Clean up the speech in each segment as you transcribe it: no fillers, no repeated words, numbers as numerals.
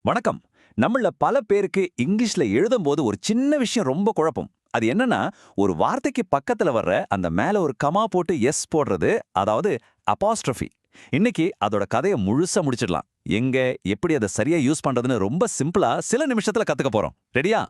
வணக்கம். நம்மள பல பேருக்கு இங்கிலீஷ்ல எழுதும்போது ஒரு சின்ன விஷயம் ரொம்ப குழப்பம். அது என்னன்னா, ஒரு வார்த்தைக்கு பக்கத்துல வர்ற அந்த மேல ஒரு கமா போட்டு எஸ் போடுறது, அதாவது அபாஸ்ட்ரோஃபி. இன்னைக்கு அதோட கதைய முழுசா முடிச்சிடலாம். எங்க, எப்படி அதை சரியா யூஸ் பண்றதுன்னு ரொம்ப சிம்பிளா சில நிமிஷத்துல கத்துக்க போறோம். ரெடியா?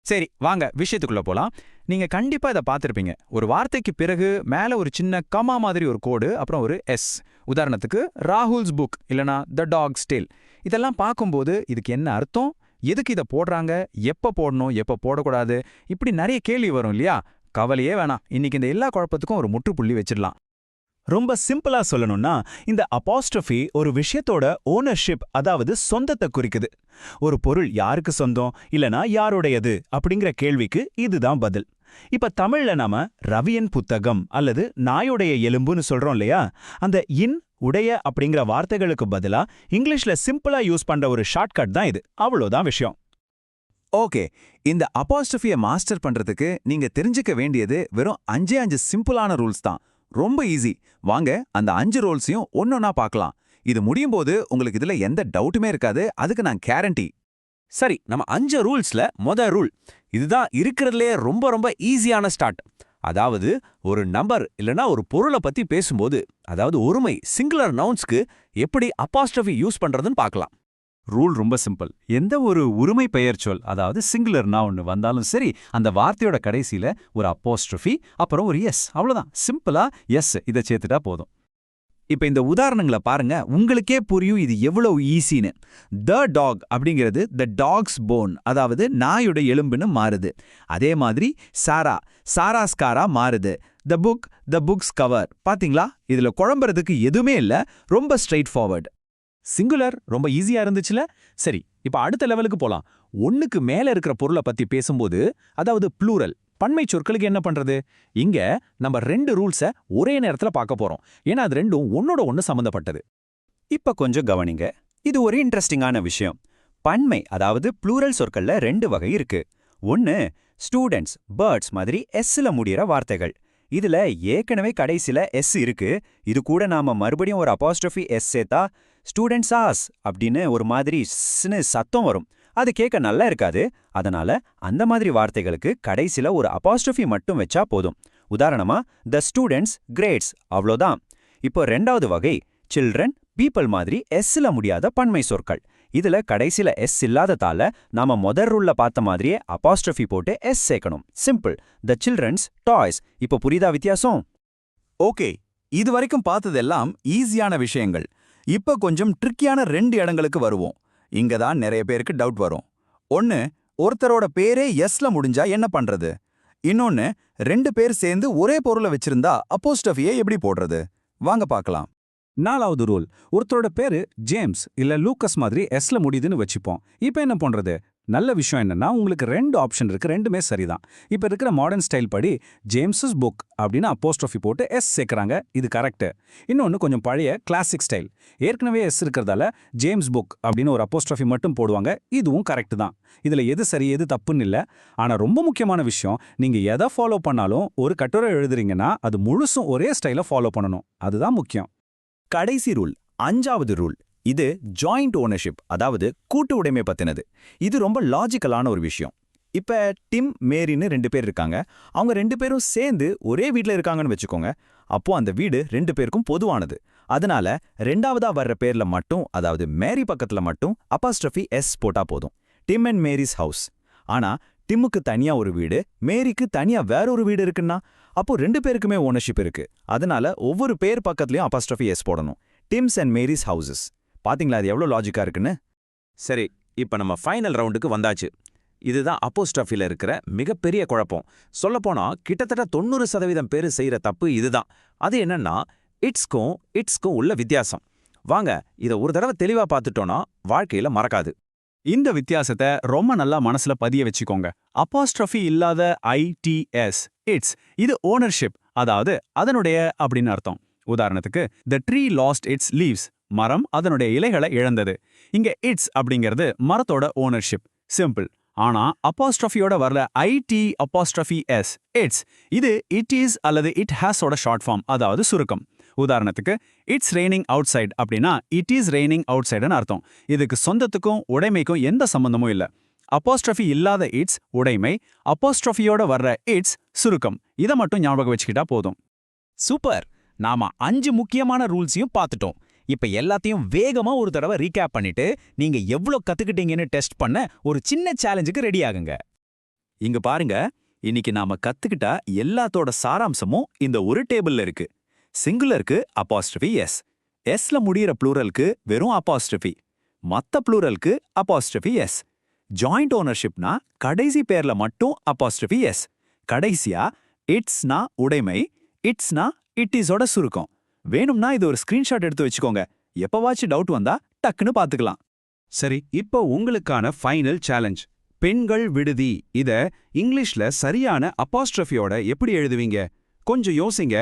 சரி, வாங்க விஷயத்துக்குள்ள போலாம். நீங்க கண்டிப்பா இத பார்த்திருப்பீங்க. ஒரு வார்த்தைக்கு பிறகு மேல ஒரு சின்ன கமா மாதிரி ஒரு கோடு, அப்புறம் ஒரு எஸ். உதாரணத்துக்கு ராகுல்ஸ் புக் இல்லனா த டாக்ஸ் டேல். இதெல்லாம் பார்க்கும்போது இதுக்கு என்ன அர்த்தம்? எதுக்கு இத போடுறாங்க? எப்ப போடணும்? எப்ப போடக்கூடாது? இப்படி நிறைய கேள்வி வரும் இல்லையா? கவலையே வேணாம். இன்னைக்கு இந்த எல்லா குழப்பத்துக்கும் ஒரு முற்றுப்புள்ளி வச்சிடலாம். ரொம்ப சிம்பிளா சொல்லணும்னா இந்த அபாஸ்ட்ரோஃபி ஒரு விஷயத்தோட ஓனர்ஷிப், அதாவது சொந்தத்தை குறிக்குது. ஒரு பொருள் யாருக்கு சொந்தம் இல்லனா யாருடையது அப்படிங்கிற கேள்விக்கு இதுதான் பதில். இப்ப தமிழ்ல நாம ரவியின் புத்தகம் அல்லது நாயுடைய எலும்புன்னு சொல்றோம் இல்லையா? அந்த இன் உடைய அப்படிங்கிற வார்த்தைகளுக்கு பதிலா இங்கிலீஷ்ல சிம்பிளா யூஸ் பண்ற ஒரு ஷார்ட்கட் தான் இது. அவ்வளோதான் விஷயம். ஓகே. இந்த அபாஸ்ட்ரோஃபியை மாஸ்டர் பண்றதுக்கு நீங்க தெரிஞ்சுக்க வேண்டியது வெறும் 5 சிம்பிளான ரூல்ஸ் தான். ரொம்ப ஈஸி. வாங்க அந்த 5 ரூல்ஸையும் ஒன்னொன்னா பார்க்கலாம். இது முடியும் போது உங்களுக்கு இதுல எந்த டவுட்டுமே இருக்காது. அதுக்கு நான் கேரண்டி. சரி, நம்ம 5 ரூல்ஸ்ல ரூல் இதுதான் இருக்கிறதுலே ரொம்ப ரொம்ப ஈஸியான ஸ்டார்ட். அதாவது ஒரு நம்பர் இல்லனா ஒரு பொருளை பத்தி பேசும்போது, அதாவது ஒருமை சிங்குலர் நவுன்ஸ்க்கு எப்படி அபாஸ்ட்ரோஃபி யூஸ் பண்றதுன்னு பார்க்கலாம். ரூல் ரொம்ப சிம்பிள். எந்த ஒரு உரிமை பெயர்ச்சொல், அதாவது சிங்குலர் நவுன் வந்தாலும் சரி, அந்த வார்த்தையோட கடைசியில ஒரு அப்போஸ்ட்ரோஃபி அப்புறம் ஒரு எஸ். அவ்வளவுதான். சிம்பிளா எஸ் இதை சேர்த்துட்டா போதும். இப்ப இந்த உதாரணங்களை பாருங்க, உங்களுக்கே புரியும் இது எவ்வளவு ஈஸின்னு. த டாக் அப்படிங்கிறது த டாக்ஸ் போன், அதாவது நாயோட எலும்புன்னு மாறுது. அதே மாதிரி சாரா, சாராஸ்காரா மாறுது. The book, the books cover. பாத்தீங்களா? இதுல குழம்புறதுக்கு எதுவுமே இல்ல. ரொம்ப ஸ்ட்ரெயிட் ஃபார்வர்ட். சிங்குலர் ரொம்ப ஈஸியா இருந்துச்சுல. சரி, இப்ப அடுத்த லெவலுக்கு போலாம். ஒண்ணுக்கு மேல இருக்கிற பொருளை பத்தி பேசும்போது, அதாவது ப்ளூரல் பன்மை சொற்களுக்கு என்ன பண்றது? இங்க நம்ம 2 ரூல்ஸ ஒரே நேரத்துல பார்க்க போறோம். ஏன்னா அது ரெண்டும் ஒன்னோட ஒன்னு சம்பந்தப்பட்டது. இப்ப கொஞ்சம் கவனிங்க. இது ஒரு இன்ட்ரெஸ்டிங்கான விஷயம். பன்மை, அதாவது ப்ளூரல் சொற்கள்ல 2 வகை இருக்கு. ஒன்னு ஸ்டூடெண்ட்ஸ், பேர்ட்ஸ் மாதிரி எஸ்ல முடியிற வார்த்தைகள். இதுல ஏற்கனவே கடைசில எஸ் இருக்கு. இது கூட நாம மறுபடியும் ஒரு அபாஸ்ட்ரோஃபி எஸ் சேர்த்தா ஸ்டூடெண்ட்ஸாஸ் அப்படின்னு ஒரு மாதிரி ஸ்னு சத்தம் வரும். அது கேட்க நல்லா இருக்காது. அதனால அந்த மாதிரி வார்த்தைகளுக்கு கடைசில ஒரு அபாஸ்ட்ரோஃபி மட்டும் வச்சா போதும். உதாரணமா த ஸ்டூடெண்ட்ஸ் கிரேட்ஸ், அவ்வளோதான். இப்போ 2வது வகை சில்ட்ரன், பீப்பிள் மாதிரி எஸ்ல முடியாத பன்மை சொற்கள். இதுல கடைசில எஸ் இல்லாததால நாம முதல் ரூல்ல பார்த்த மாதிரியே அபாஸ்ட்ரோஃபி போட்டு எஸ் சேர்க்கணும். சிம்பிள். த சில்ட்ரன்ஸ் டாய்ஸ். இப்போ புரியுதா வித்தியாசம்? ஓகே, இது வரைக்கும் பார்த்ததெல்லாம் ஈஸியான விஷயங்கள். இப்ப கொஞ்சம் ட்ரிக்கியான 2 இடங்களுக்கு வருவோம். இங்க தான் நிறைய பேருக்கு டவுட் வரும். ஒன்னு, ஒருத்தரோட பேரே எஸ்ல முடிஞ்சா என்ன பண்றது? இன்னொன்னு, 2 பேர் சேர்ந்து ஒரே பொருளை வச்சிருந்தா அப்போஸ்ட்ரோஃபியை எப்படி போடுறது? வாங்க பார்க்கலாம். 4வது ரூல். ஒருத்தரோட பேரு ஜேம்ஸ் இல்ல லூக்கஸ் மாதிரி எஸ்ல முடியுதுன்னு வச்சுப்போம். இப்ப என்ன பண்றது? நல்ல விஷயம் என்னன்னா, உங்களுக்கு 2 ஆப்ஷன் இருக்கு. ரெண்டுமே சரிதான். இப்ப இருக்கிற மாடர்ன் ஸ்டைல் படி ஜேம்ஸஸ் புக் அப்படின்னு அப்போஸ்ட்ரோஃபி போட்டு எஸ் சேர்க்கறாங்க. இது கரெக்ட். இன்னொன்னு கொஞ்சம் பழைய கிளாசிக் ஸ்டைல். ஏற்கனவே எஸ் இருக்கிறதால ஜேம்ஸ் புக் அப்படின்னு ஒரு அப்போஸ்ட்ரோஃபி மட்டும் போடுவாங்க. இதுவும் கரெக்ட் தான். இதுல எது சரி எது தப்புன்னு இல்ல. ஆனா ரொம்ப முக்கியமான விஷயம், நீங்க எதை ஃபாலோ பண்ணாலும் ஒரு கட்டுரை எழுதுறீங்கன்னா அது முழுசும் ஒரே ஸ்டைல ஃபாலோ பண்ணணும். அதுதான் முக்கியம். கடைசி ரூல், 5வது ரூல். இது ஜாயிண்ட் ஓனர்ஷிப், அதாவது கூட்டு உடைமை பத்தினது. இது ரொம்ப லாஜிக்கலான ஒரு விஷயம். இப்ப டிம், மேரின்னு 2 பேர் இருக்காங்க. அவங்க 2 பேரும் சேர்ந்து ஒரே வீட்ல இருக்காங்கன்னு வச்சுக்கோங்க. அப்போ அந்த வீடு 2 பேருக்கும் பொதுவானது. அதனால 2வதா வர்ற பேர்ல மட்டும், அதாவது மேரி பக்கத்துல மட்டும் அபாஸ்ட்ரோஃபி எஸ் போட்டா போதும். Tim and Mary's house. ஆனா டிம்முக்கு தனியா ஒரு வீடு, மேரிக்கு தனியா வேறொரு வீடு இருக்குன்னா அப்போ 2 பேருக்குமே ஓனர்ஷிப் இருக்கு. அதனால ஒவ்வொரு பேர் பக்கத்துலயும் அபாஸ்ட்ரோஃபி எஸ் போடணும். Tim's and Mary's houses. பாத்தீங்களா அது எவ்வளவு லாஜிக்கா இருக்குன்னு? சரி, இப்ப நம்ம ஃபைனல் ரவுண்டுக்கு வந்தாச்சு. இதுதான் அப்போஸ்ட்ரோஃபில இருக்கிற மிகப்பெரிய குழப்பம். சொல்லப்போனா கிட்டத்தட்ட 90% பேரு செய்யற தப்பு இதுதான். அது என்னன்னா, இட்ஸ்க்கும் உள்ள வித்தியாசம். வாங்க இத ஒரு தடவை தெளிவா பார்த்துட்டோம்னா வாழ்க்கையில மறக்காது. இந்த வித்தியாசத்தை ரொம்ப நல்லா மனசுல பதிய வச்சுக்கோங்க. அப்பாஸ்ட்ரோஃபி இல்லாத ITS இட்ஸ் இது ஓனர்ஷிப், அதாவது அதனுடைய அப்படின்னு அர்த்தம். உதாரணத்துக்கு the tree last it's leaves, மரம் அதனுடைய இலைகளை இழந்தது. இங்க இட்ஸ் அப்படிங்கிறது மரத்தோட ஓனர்ஷிப். சிம்பிள். ஆனா அப்பாஸ்ட்ரோஃபியோட வரல IT' இட்ஸ், இது இட் இஸ் அல்லது இட் ஹாஸோட ஷார்ட் ஃபார்ம், அதாவது சுருக்கம். உதாரணத்துக்கு இட்ஸ் ரெய்னிங் அவுட் சைட் அப்படின்னா இட் இஸ் ரெய்னிங் அவுட் சைடுன்னு அர்த்தம். இதுக்கு சொந்தத்துக்கும் உடைமைக்கும் எந்த சம்பந்தமும் இல்ல. அப்போஸ்ட்ரஃபி இல்லாத இட்ஸ் உடைமை, அப்போஸ்ட்ரஃபியோட வர்ற இட்ஸ் சுருக்கம். இதை மட்டும் ஞாபகம் வச்சுக்கிட்டா போதும். சூப்பர்! நாம 5 முக்கியமான ரூல்ஸையும் பார்த்துட்டோம். இப்ப எல்லாத்தையும் வேகமா ஒரு தடவை ரீகேப் பண்ணிட்டு நீங்க எவ்ளோ கத்துக்கிட்டீங்கன்னு டெஸ்ட் பண்ண ஒரு சின்ன சேலஞ்சுக்கு ரெடி ஆகுங்க. இங்க பாருங்க, இன்னைக்கு நாம கத்துக்கிட்ட எல்லாத்தோட சாராம்சமும் இந்த ஒரு டேபிள்ல இருக்கு. சிங்குலருக்கு அப்பாஸ்ட்ரஃபி எஸ், எஸ்ல முடியிற ப்ளூரலுக்கு வெறும் அப்பாஸ்ட்ரஃபி, மத்த ப்ளூரலுக்கு அப்பாஸ்ட்ரஃபி எஸ். ஜாயிண்ட் ஓனர்ஷிப்னா கடைசி பேர்ல மட்டும் அப்பாஸ்ட்ரஃபி எஸ். கடைசியா இட்ஸ்னா உடைமை, இட்ஸ்னா இட் இஸோட சுருக்கம். வேணும்னா இது ஒரு ஸ்கிரீன்ஷாட் எடுத்து வச்சுக்கோங்க. எப்பவாச்சும் டவுட் வந்தா டக்குன்னு பாத்துக்கலாம். சரி, இப்போ உங்களுக்கான ஃபைனல் சேலஞ்ச். பெண்கள் விடுதி இத இங்கிலீஷ்ல சரியான அப்பாஸ்ட்ரஃபியோட எப்படி எழுதுவீங்க? கொஞ்சம் யோசிங்க.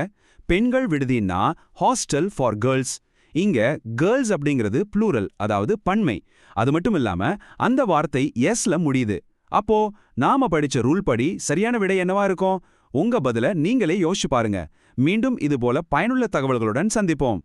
பெண்கள் விடுதின்னா ஹாஸ்டல் ஃபார் கேர்ள்ஸ். இங்க கேர்ள்ஸ் அப்படிங்கிறது ப்ளூரல், அதாவது பன்மை. அது மட்டும் இல்லாம அந்த வார்த்தை எஸ்ல முடியுது. அப்போ நாம படிச்ச ரூல் படி சரியான விடை என்னவா இருக்கும்? உங்க பதில நீங்களே யோசிச்சு பாருங்க. மீண்டும் இது போல பயனுள்ள தகவல்களுடன் சந்திப்போம்.